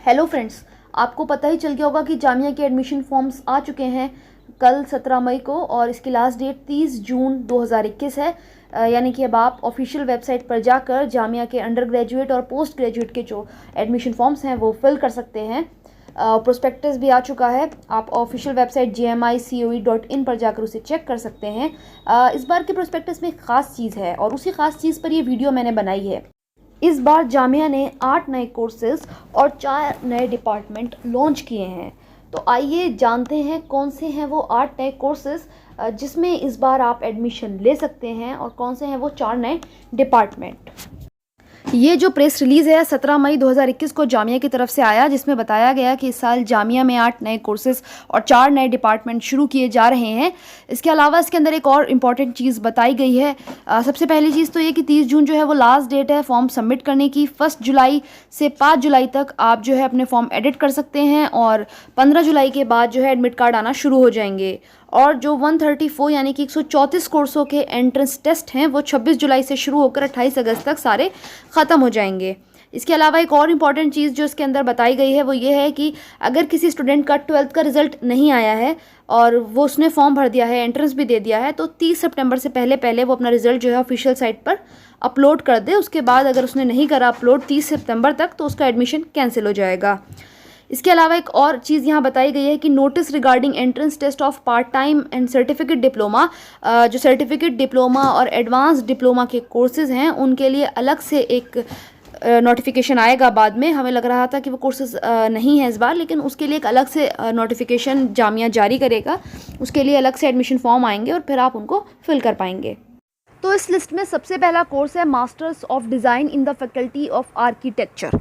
Hello friends, आपको पता ही चल गया होगा कि जामिया के एडमिशन फॉर्म्स आ चुके हैं कल 17 मई को और इसकी लास्ट डेट 30 जून 2021 है। यानी कि अब आप ऑफिशियल वेबसाइट पर जाकर जामिया के अंडर ग्रेजुएट और पोस्ट ग्रेजुएट के जो एडमिशन फॉर्म्स हैं वो फिल कर सकते हैं। प्रोस्पेक्टस भी आ चुका है, आप ऑफिशियल वेबसाइट gmicoe.in पर जाकर उसे चेक कर सकते हैं। इस बार के प्रोस्पेक्टस में एक ख़ास चीज़ है और उसी ख़ास चीज़ पर ये वीडियो मैंने बनाई है। इस बार जामिया ने 8 नए कोर्सेज और 4 नए डिपार्टमेंट लॉन्च किए हैं। तो आइए जानते हैं कौन से हैं वो 8 नए कोर्सेज जिसमें इस बार आप एडमिशन ले सकते हैं और कौन से हैं वो 4 नए डिपार्टमेंट। ये जो प्रेस रिलीज़ है 17 मई 2021 को जामिया की तरफ से आया, जिसमें बताया गया कि इस साल जामिया में 8 नए कोर्सेज और 4 नए डिपार्टमेंट शुरू किए जा रहे हैं। इसके अलावा इसके अंदर एक और इम्पॉर्टेंट चीज़ बताई गई है। सबसे पहली चीज़ तो ये कि 30 जून जो है वो लास्ट डेट है फॉर्म सबमिट करने की। 1 जुलाई से 5 जुलाई तक आप जो है अपने फॉर्म एडिट कर सकते हैं और 15 जुलाई के बाद जो है एडमिट कार्ड आना शुरू हो जाएंगे। और जो 134 यानी कि 134 कोर्सों के एंट्रेंस टेस्ट हैं वो 26 जुलाई से शुरू होकर 28 अगस्त तक सारे ख़त्म हो जाएंगे। इसके अलावा एक और इम्पॉर्टेंट चीज़ जो इसके अंदर बताई गई है वो ये है कि अगर किसी स्टूडेंट का 12th का रिज़ल्ट नहीं आया है और वो उसने फॉर्म भर दिया है, एंट्रेंस भी दे दिया है, तो 30 सितंबर से पहले वो अपना रिज़ल्ट जो है ऑफिशियल साइट पर अपलोड कर दे। उसके बाद अगर उसने नहीं करा अपलोड 30 सितंबर तक तो उसका एडमिशन कैंसिल हो जाएगा। इसके अलावा एक और चीज़ यहाँ बताई गई है कि notice regarding entrance test of part time and certificate diploma, जो सर्टिफिकेट डिप्लोमा और एडवांस डिप्लोमा के कोर्सेज़ हैं उनके लिए अलग से एक नोटिफिकेशन आएगा बाद में। हमें लग रहा था कि वो कोर्सेज़ नहीं है इस बार, लेकिन उसके लिए एक अलग से नोटिफिकेशन जामिया जारी करेगा। उसके लिए अलग से एडमिशन फॉर्म आएंगे और फिर आप उनको फिल कर पाएंगे। तो इस लिस्ट में सबसे पहला कोर्स है masters of design in the faculty of architecture.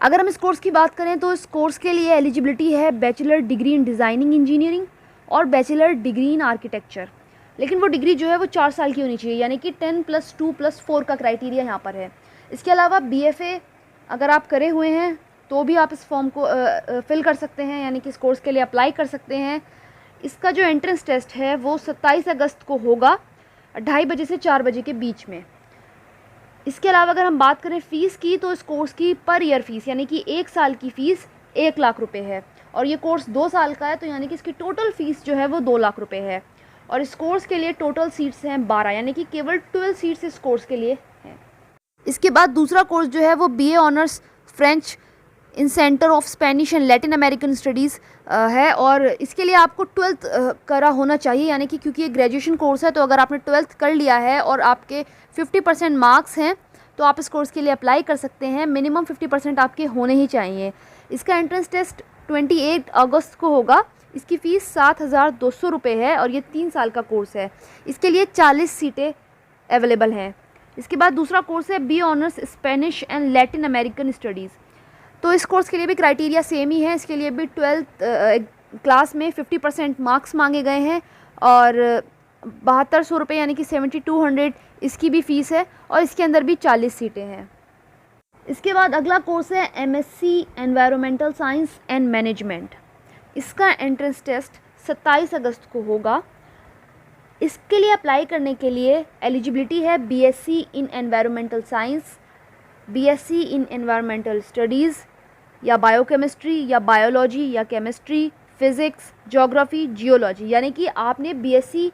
अगर हम इस कोर्स की बात करें तो इस कोर्स के लिए एलिजिबिलिटी है bachelor degree in designing engineering और बैचलर डिग्री इन आर्किटेक्चर। लेकिन वो डिग्री जो है वो 4 साल की होनी चाहिए, यानी कि 10+2+4 का क्राइटेरिया यहाँ पर है। इसके अलावा BFA अगर आप करे हुए हैं तो भी आप इस फॉर्म को फिल कर सकते हैं, यानी कि इस कोर्स के लिए अप्लाई कर सकते हैं। इसका जो एंट्रेंस टेस्ट है वो 27 अगस्त को होगा 2:30 बजे से 4 बजे के बीच में। इसके अलावा अगर हम बात करें फ़ीस की तो इस कोर्स की पर ईयर फ़ीस यानी कि 1 साल की फ़ीस 1 लाख रुपए है और ये कोर्स 2 साल का है, तो यानी कि इसकी टोटल फ़ीस जो है वो 2 लाख रुपए है। और इस कोर्स के लिए टोटल सीट्स हैं 12, यानी कि केवल 12 सीट्स इस कोर्स के लिए हैं। इसके बाद दूसरा कोर्स जो है वो BA honours French in centre of Spanish and Latin American studies है और इसके लिए आपको 12th करा होना चाहिए, यानी कि क्योंकि ये ग्रेजुएशन कोर्स है तो अगर आपने 12th कर लिया है और आपके 50% मार्क्स हैं तो आप इस कोर्स के लिए अप्लाई कर सकते हैं। मिनिमम 50% आपके होने ही चाहिए। इसका एंट्रेंस टेस्ट 28 अगस्त को होगा। इसकी फ़ीस 7,200 रुपये है और ये 3 साल का कोर्स है। इसके लिए 40 सीटें अवेलेबल हैं। इसके बाद दूसरा कोर्स है BA honours Spanish and Latin American studies. तो इस कोर्स के लिए भी क्राइटेरिया सेम ही है। इसके लिए भी 12th क्लास में 50% मार्क्स मांगे गए हैं और 7200 रुपये यानी कि 7200 इसकी भी फ़ीस है और इसके अंदर भी 40 सीटें हैं। इसके बाद अगला कोर्स है MSc environmental science and management. इसका एंट्रेंस टेस्ट 27 अगस्त को होगा। इसके लिए अप्लाई करने के लिए एलिजिबिलिटी है BSc इन एनवायरमेंटल साइंस, BSc इन एनवायरमेंटल स्टडीज़ या बायोकेमिस्ट्री या बायोलॉजी या केमिस्ट्री, फिज़िक्स, ज्योग्राफी, जियोलॉजी, यानी कि आपने BSc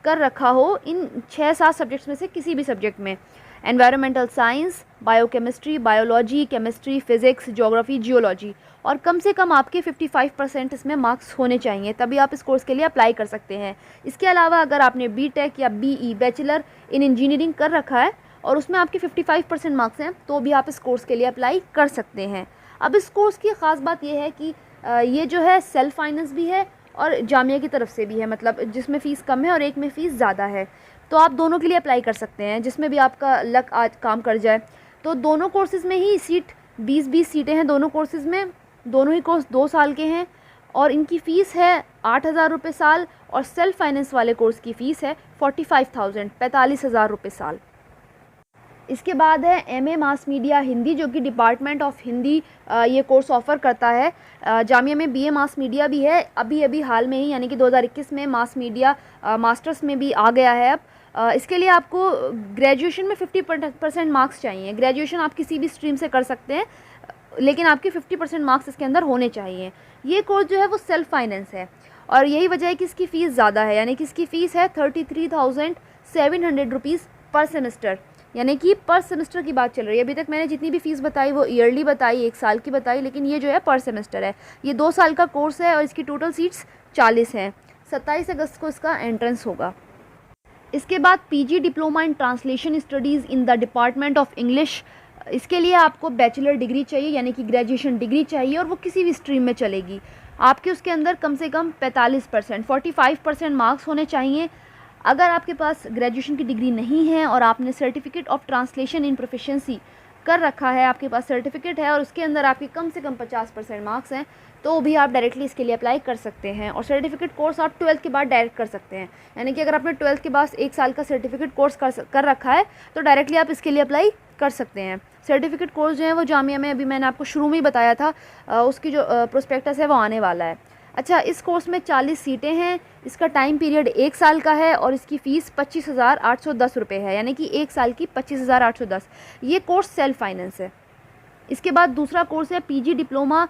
कर रखा हो इन 6-7 सब्जेक्ट्स में से किसी भी सब्जेक्ट में। Environmental science, biochemistry, biology, chemistry, physics, geography, geology और कम से कम आपके 55% इसमें मार्क्स होने चाहिए, तभी आप इस कोर्स के लिए अप्लाई कर सकते हैं। इसके अलावा अगर आपने BTech या BE बैचलर इन इंजीनियरिंग कर रखा है और उसमें आपके 55% मार्क्स हैं तो भी आप इस कोर्स के लिए अप्लाई कर सकते हैं। अब इस कोर्स की ख़ास बात यह है कि ये जो है सेल्फ फाइनेंस भी है और जामिया की तरफ से भी है, मतलब जिसमें फ़ीस कम है और एक में फ़ीस ज़्यादा है, तो आप दोनों के लिए अप्लाई कर सकते हैं, जिसमें भी आपका लक आज काम कर जाए। तो दोनों कोर्सेज़ में ही सीट 20-20 सीटें हैं दोनों कोर्सेज़ में। दोनों ही कोर्स 2 साल के हैं और इनकी फ़ीस है 8,000 रुपये साल और सेल्फ फाइनेंस वाले कोर्स की फ़ीस है 45,000 रुपये साल। इसके बाद है MA मास मीडिया हिंदी, जो कि डिपार्टमेंट ऑफ हिंदी ये कोर्स ऑफ़र करता है। जामिया में BA मास मीडिया भी है, अभी हाल में ही यानी कि 2021 में मास मीडिया मास्टर्स में भी आ गया है अब। इसके लिए आपको ग्रेजुएशन में 50% मार्क्स चाहिए। ग्रेजुएशन आप किसी भी स्ट्रीम से कर सकते हैं, लेकिन आपके 50% मार्क्स इसके अंदर होने चाहिए। ये कोर्स जो है वो सेल्फ फाइनेंस है और यही वजह है कि इसकी फ़ीस ज़्यादा है, यानी कि इसकी फ़ीस है 33,700 रुपीज़ पर सेमेस्टर, यानी कि पर सेमेस्टर की बात चल रही है। अभी तक मैंने जितनी भी फ़ीस बताई वो ईयरली बताई, 1 साल की बताई, लेकिन ये जो है पर सेमेस्टर है। ये 2 साल का कोर्स है और इसकी टोटल सीट्स 40 हैं। 27 अगस्त को इसका एंट्रेंस होगा। इसके बाद PG diploma in translation studies in the department of English. इसके लिए आपको बैचलर डिग्री चाहिए, यानी कि ग्रेजुएशन डिग्री चाहिए, और वो किसी भी स्ट्रीम में चलेगी। आपके उसके अंदर कम से कम 45% 45% मार्क्स होने चाहिए। अगर आपके पास ग्रेजुएशन की डिग्री नहीं है और आपने certificate of translation in proficiency कर रखा है, आपके पास सर्टिफिकेट है और उसके अंदर आपके कम से कम 50% मार्क्स हैं, तो भी आप डायरेक्टली इसके लिए अप्लाई कर सकते हैं। और सर्टिफिकेट कोर्स आप 12th के बाद डायरेक्ट कर सकते हैं, यानी कि अगर आपने 12th के बाद 1 साल का सर्टिफिकेट कोर्स कर रखा है तो डायरेक्टली आप इसके लिए अप्लाई कर सकते हैं। सर्टिफिकेट कोर्स जो है वो जामिया में, अभी मैंने आपको शुरू में ही बताया था, उसकी जो प्रोस्पेक्टस है वो आने वाला है। अच्छा, इस कोर्स में 40 सीटें हैं। इसका टाइम पीरियड 1 साल का है और इसकी फ़ीस 25,810 रुपये है, यानी कि 1 साल की 25,810। ये कोर्स सेल्फ फाइनेंस है। इसके बाद दूसरा कोर्स है PG diploma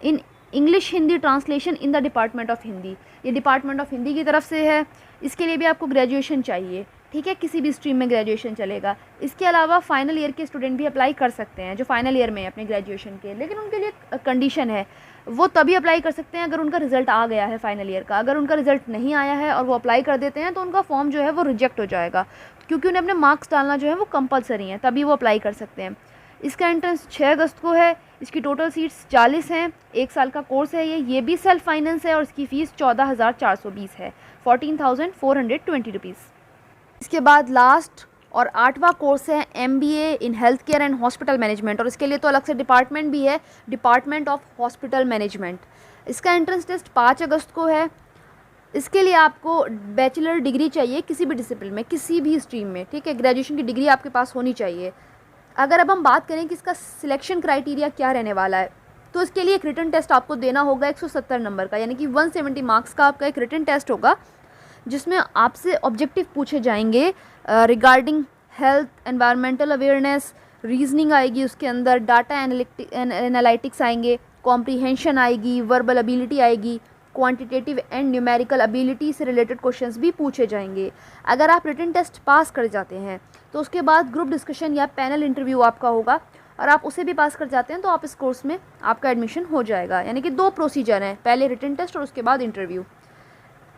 in English Hindi translation in the department of Hindi. ये डिपार्टमेंट ऑफ हिंदी की तरफ से है। इसके लिए भी आपको ग्रेजुएशन चाहिए, ठीक है, किसी भी स्ट्रीम में ग्रेजुएशन चलेगा। इसके अलावा फाइनल ईयर के स्टूडेंट भी अप्लाई कर सकते हैं जो फाइनल ईयर में है अपने ग्रेजुएशन के, लेकिन उनके लिए कंडीशन है, वो तभी अप्लाई कर सकते हैं अगर उनका रिज़ल्ट आ गया है फाइनल ईयर का। अगर उनका रिज़ल्ट नहीं आया है और वो अप्लाई कर देते हैं तो उनका फॉर्म जो है वो रिजेक्ट हो जाएगा, क्योंकि उन्हें अपने मार्क्स डालना जो है वो कंपलसरी है, तभी वो अप्लाई कर सकते हैं। इसका एंट्रेंस 6 अगस्त को है। इसकी टोटल सीट्स 40 हैं। 1 साल का कोर्स है ये भी सेल्फ फाइनेंस है और इसकी फ़ीस 14,420 है, 14,420 रुपीज़। इसके बाद लास्ट और 8वां कोर्स है MBA in health care and hospital management, और इसके लिए तो अलग से डिपार्टमेंट भी है, डिपार्टमेंट ऑफ हॉस्पिटल मैनेजमेंट। इसका एंट्रेंस टेस्ट 5 अगस्त को है। इसके लिए आपको बैचलर डिग्री चाहिए किसी भी डिसिप्लिन में, किसी भी स्ट्रीम में, ठीक है, ग्रेजुएशन की डिग्री आपके पास होनी चाहिए। अगर अब हम बात करें कि इसका सिलेक्शन क्राइटेरिया क्या रहने वाला है, तो इसके लिए एक रिटन टेस्ट आपको देना होगा 170 नंबर का, यानी कि 170 मार्क्स का आपका एक रिटन टेस्ट होगा, जिसमें आपसे ऑब्जेक्टिव पूछे जाएंगे regarding health, environmental awareness, reasoning आएगी उसके अंदर, डाटा एनालिटिक्स आएंगे, कॉम्प्रीहेंशन आएगी, वर्बल एबिलिटी आएगी, क्वांटिटेटिव एंड न्यूमेरिकल एबिलिटी से रिलेटेड क्वेश्चंस भी पूछे जाएंगे। अगर आप रिटन टेस्ट पास कर जाते हैं तो उसके बाद ग्रुप डिस्कशन या पैनल इंटरव्यू आपका होगा, और आप उसे भी पास कर जाते हैं तो आप इस कोर्स में आपका एडमिशन हो जाएगा। यानी कि 2 प्रोसीजर हैं, पहले रिटन टेस्ट और उसके बाद इंटरव्यू।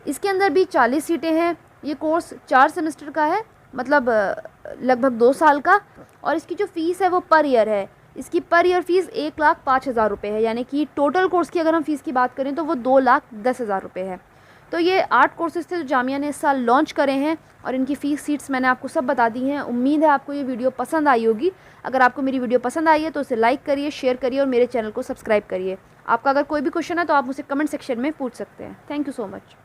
इसके अंदर भी 40 सीटें हैं। ये कोर्स 4 सेमेस्टर का है, मतलब लगभग 2 साल का, और इसकी जो फ़ीस है वो पर ईयर है। इसकी पर ईयर फ़ीस 1,05,000 रुपये है, यानी कि टोटल कोर्स की अगर हम फ़ीस की बात करें तो वो 2,10,000 रुपये है। तो ये 8 कोर्सेज़ थे जो जामिया ने इस साल लॉन्च करे हैं, और इनकी फ़ीस सीट्स मैंने आपको सब बता दी हैं। उम्मीद है आपको ये वीडियो पसंद आई होगी। अगर आपको मेरी वीडियो पसंद आई है तो उसे लाइक करिए, शेयर करिए और मेरे चैनल को सब्सक्राइब करिए। आपका अगर कोई भी क्वेश्चन है तो आप मुझसे कमेंट सेक्शन में पूछ सकते हैं। Thank you so much.